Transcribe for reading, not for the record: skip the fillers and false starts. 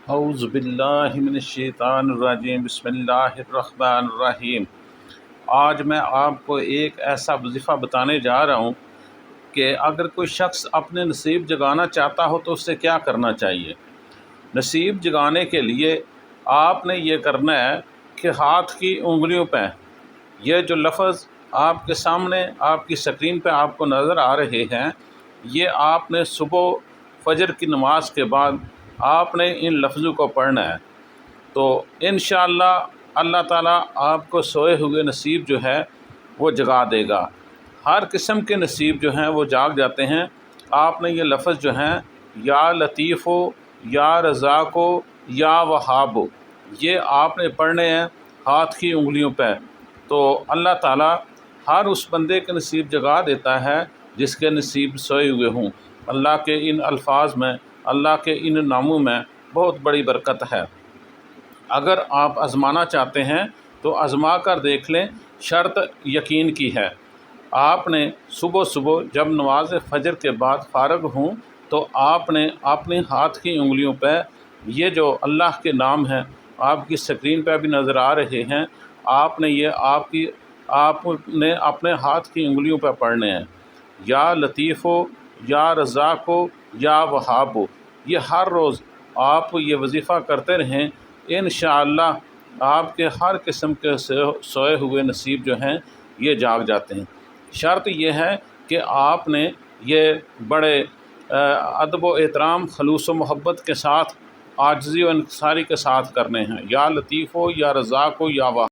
اعوذ باللہ من الشیطان الرجیم، بسم اللہ الرحمن الرحیم۔ آج میں آپ کو ایک ایسا وظیفہ بتانے جا رہا ہوں کہ اگر کوئی شخص اپنے نصیب جگانا چاہتا ہو تو اسے کیا کرنا چاہیے۔ نصیب جگانے کے لیے آپ نے یہ کرنا ہے کہ ہاتھ کی انگلیوں پہ یہ جو لفظ آپ کے سامنے آپ کی اسکرین پہ آپ کو نظر آ رہے ہیں، یہ آپ نے صبح فجر کی نماز کے بعد آپ نے ان لفظوں کو پڑھنا ہے، تو انشاءاللہ اللہ تعالیٰ آپ کو سوئے ہوئے نصیب جو ہے وہ جگا دے گا۔ ہر قسم کے نصیب جو ہیں وہ جاگ جاتے ہیں۔ آپ نے یہ لفظ جو ہیں یا لطیف و یا رزاق و یا وہاب، یہ آپ نے پڑھنے ہیں ہاتھ کی انگلیوں پہ، تو اللہ تعالیٰ ہر اس بندے کے نصیب جگا دیتا ہے جس کے نصیب سوئے ہوئے ہوں۔ اللہ کے ان الفاظ میں، اللہ کے ان ناموں میں بہت بڑی برکت ہے۔ اگر آپ آزمانا چاہتے ہیں تو آزما کر دیکھ لیں، شرط یقین کی ہے۔ آپ نے صبح صبح جب نماز فجر کے بعد فارغ ہوں تو آپ نے اپنے ہاتھ کی انگلیوں پہ یہ جو اللہ کے نام ہیں آپ کی اسکرین پہ بھی نظر آ رہے ہیں، آپ نے اپنے ہاتھ کی انگلیوں پہ پڑھنے ہیں، یا لطیف ہو یا رزاق ہو یا وہاب ہو۔ یہ ہر روز آپ یہ وظیفہ کرتے رہیں، انشاءاللہ آپ کے ہر قسم کے سوئے ہوئے نصیب جو ہیں یہ جاگ جاتے ہیں۔ شرط یہ ہے کہ آپ نے یہ بڑے ادب و احترام، خلوص و محبت کے ساتھ، عاجزی و انکساری کے ساتھ کرنے ہیں، یا لطیف ہو یا رزاق ہو یا